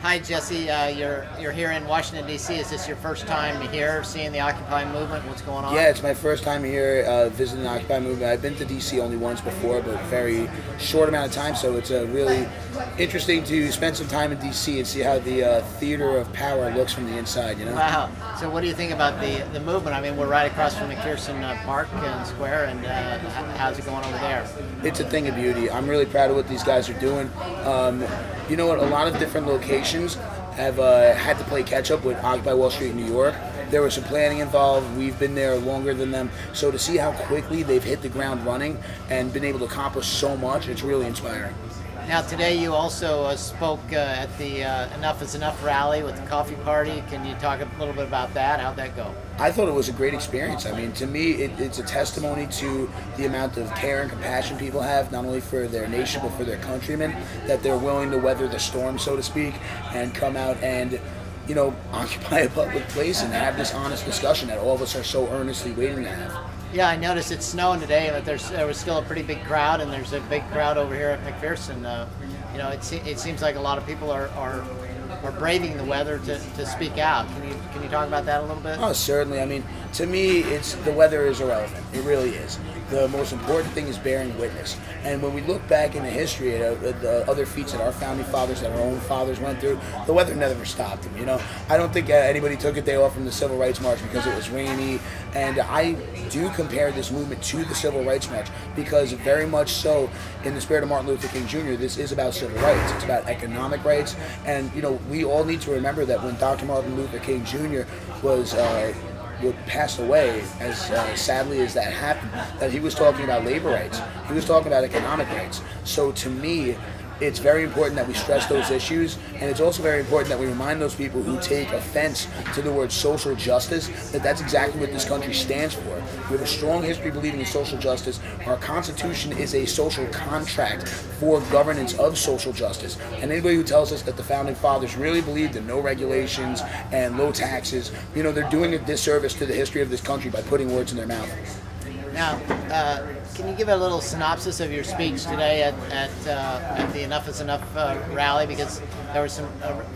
Hi Jesse, you're here in Washington D.C. Is this your first time here, seeing the Occupy movement? What's going on? Yeah, it's my first time here visiting the Occupy movement. I've been to D.C. only once before, but very short amount of time. So it's really interesting to spend some time in D.C. and see how the theater of power looks from the inside. You know? Wow. So what do you think about the movement? I mean, we're right across from McPherson Park and Square, and how's it going over there? It's a thing of beauty. I'm really proud of what these guys are doing. You know what? A lot of different locations have had to play catch up with Occupy Wall Street in New York. There was some planning involved. We've been there longer than them. So to see how quickly they've hit the ground running and been able to accomplish so much, it's really inspiring. Now today you also spoke at the Enough is Enough rally with the coffee party. Can you talk a little bit about that? How'd that go? I thought it was a great experience. I mean, to me, it's a testimony to the amount of care and compassion people have, not only for their nation, but for their countrymen, that they're willing to weather the storm, so to speak, and come out and, you know, occupy a public place and have this honest discussion that all of us are so earnestly waiting to have. Yeah, I noticed it's snowing today, but there was still a pretty big crowd, and there's a big crowd over here at McPherson. You know, it seems like a lot of people are braving the weather to speak out. Can you talk about that a little bit? Oh, certainly. I mean, to me, the weather is irrelevant. It really is. The most important thing is bearing witness. And when we look back in the history at the other feats that our founding fathers, that our own fathers went through, the weather never stopped them. You know, I don't think anybody took a day off from the Civil Rights March because it was rainy. And I do compare this movement to the Civil Rights March because very much so, in the spirit of Martin Luther King Jr., this is about civil rights. It's about economic rights. And, you know, we all need to remember that when Dr. Martin Luther King Jr. was passed away, as sadly as that happened, that he was talking about labor rights. He was talking about economic rights. So to me, it's very important that we stress those issues, and it's also very important that we remind those people who take offense to the word social justice that that's exactly what this country stands for. We have a strong history believing in social justice. Our Constitution is a social contract for governance of social justice. And anybody who tells us that the Founding Fathers really believed in no regulations and low taxes, you know, they're doing a disservice to the history of this country by putting words in their mouth. Now, can you give a little synopsis of your speech today at the Enough is Enough rally? Because there were some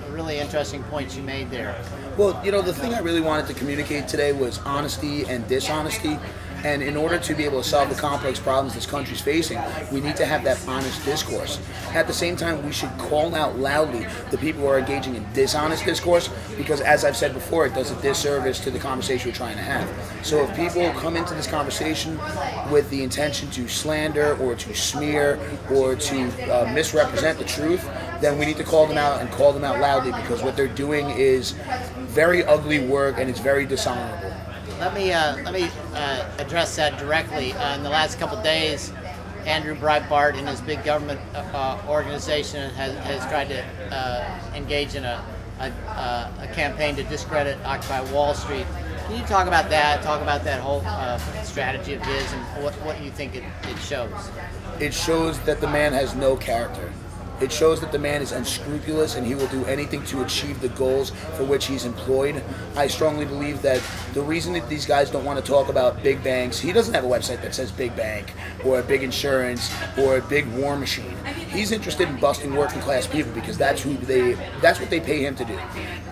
really interesting points you made there. Well, you know, the thing I really wanted to communicate today was honesty and dishonesty. And in order to be able to solve the complex problems this country's facing, we need to have that honest discourse. At the same time, we should call out loudly the people who are engaging in dishonest discourse, because as I've said before, it does a disservice to the conversation we're trying to have. So if people come into this conversation with the intention to slander or to smear or to misrepresent the truth, then we need to call them out and call them out loudly, because what they're doing is very ugly work and it's very dishonorable. Let me address that directly. In the last couple of days, Andrew Breitbart and his big government organization has tried to engage in a campaign to discredit Occupy Wall Street. Can you talk about that? Talk about that whole strategy of his and what you think it shows? It shows that the man has no character. It shows that the man is unscrupulous and he will do anything to achieve the goals for which he's employed. I strongly believe that the reason that these guys don't want to talk about big banks, he doesn't have a website that says big bank or a big insurance or a big war machine. He's interested in busting working class people because that's what they pay him to do.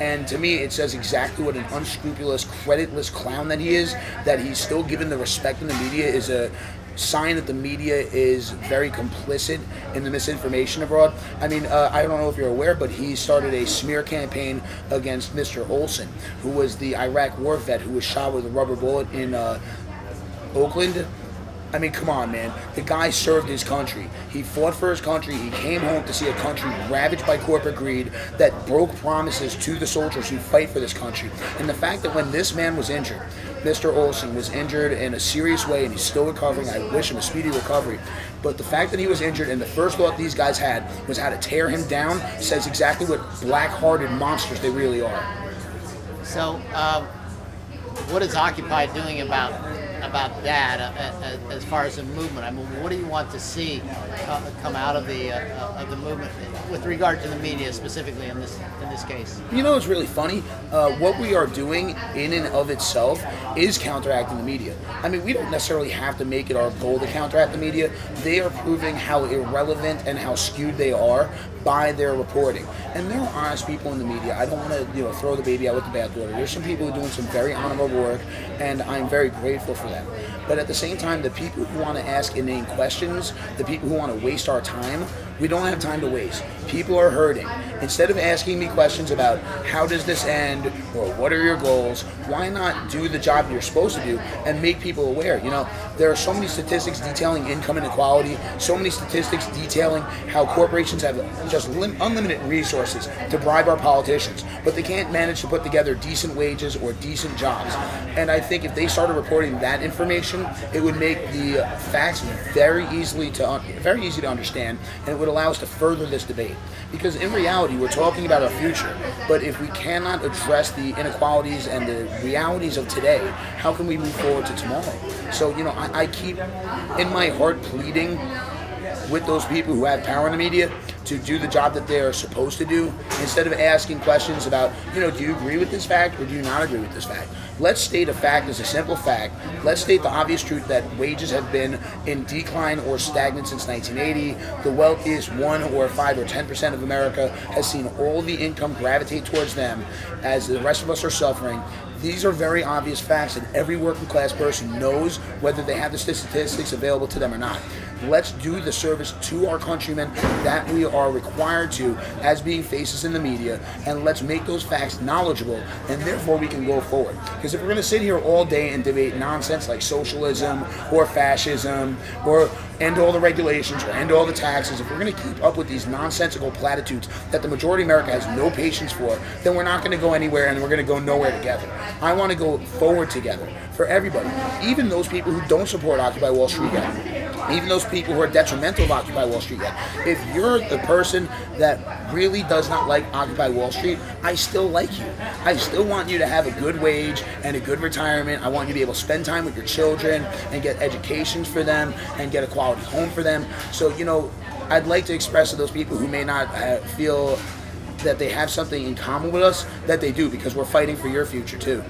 And to me, it says exactly what an unscrupulous, creditless clown that he is, that he's still given the respect in the media is a sign that the media is very complicit in the misinformation abroad. I mean, I don't know if you're aware, but he started a smear campaign against Mr. Olson, who was the Iraq war vet who was shot with a rubber bullet in Oakland. I mean, come on, man. The guy served his country. He fought for his country. He came home to see a country ravaged by corporate greed that broke promises to the soldiers who fight for this country. And the fact that when this man was injured, Mr. Olson was injured in a serious way and he's still recovering. I wish him a speedy recovery. But the fact that he was injured and the first thought these guys had was how to tear him down says exactly what black-hearted monsters they really are. So, what is Occupy doing about about that as far as the movement. I mean, what do you want to see come out of the movement with regard to the media specifically in this case? You know, it's really funny. What we are doing in and of itself is counteracting the media. I mean, we don't necessarily have to make it our goal to counteract the media. They are proving how irrelevant and how skewed they are by their reporting. And there are honest people in the media. I don't want to, throw the baby out with the bathwater. There's some people who are doing some very honorable work, and I'm very grateful for them. But at the same time, the people who want to ask inane questions, the people who want to waste our time, we don't have time to waste. People are hurting. Instead of asking me questions about how does this end or what are your goals, why not do the job you're supposed to do and make people aware? There are so many statistics detailing income inequality, so many statistics detailing how corporations have just unlimited resources to bribe our politicians, but they can't manage to put together decent wages or decent jobs. And I think if they started reporting that information, it would make the facts very easy to understand, and it would allow us to further this debate. Because in reality, we're talking about our future, but if we cannot address the inequalities and the realities of today, how can we move forward to tomorrow? So, I keep in my heart pleading with those people who have power in the media to do the job that they are supposed to do, instead of asking questions about, do you agree with this fact or do you not agree with this fact? Let's state a fact as a simple fact. Let's state the obvious truth that wages have been in decline or stagnant since 1980. The wealthiest 1 or 5 or 10% of America has seen all the income gravitate towards them as the rest of us are suffering. These are very obvious facts, and every working class person knows whether they have the statistics available to them or not. Let's do the service to our countrymen that we are required to as being faces in the media, and let's make those facts knowledgeable, and therefore we can go forward. Because if we're going to sit here all day and debate nonsense like socialism or fascism or end all the regulations or end all the taxes, if we're going to keep up with these nonsensical platitudes that the majority of America has no patience for, then we're not going to go anywhere, and we're going to go nowhere together. I want to go forward together for everybody, even those people who don't support Occupy Wall Street yet, even those people who are detrimental of Occupy Wall Street yet. If you're the person that really does not like Occupy Wall Street, I still like you. I still want you to have a good wage and a good retirement. I want you to be able to spend time with your children and get educations for them and get a quality home for them. So, I'd like to express to those people who may not feel that they have something in common with us, that they do, because we're fighting for your future too.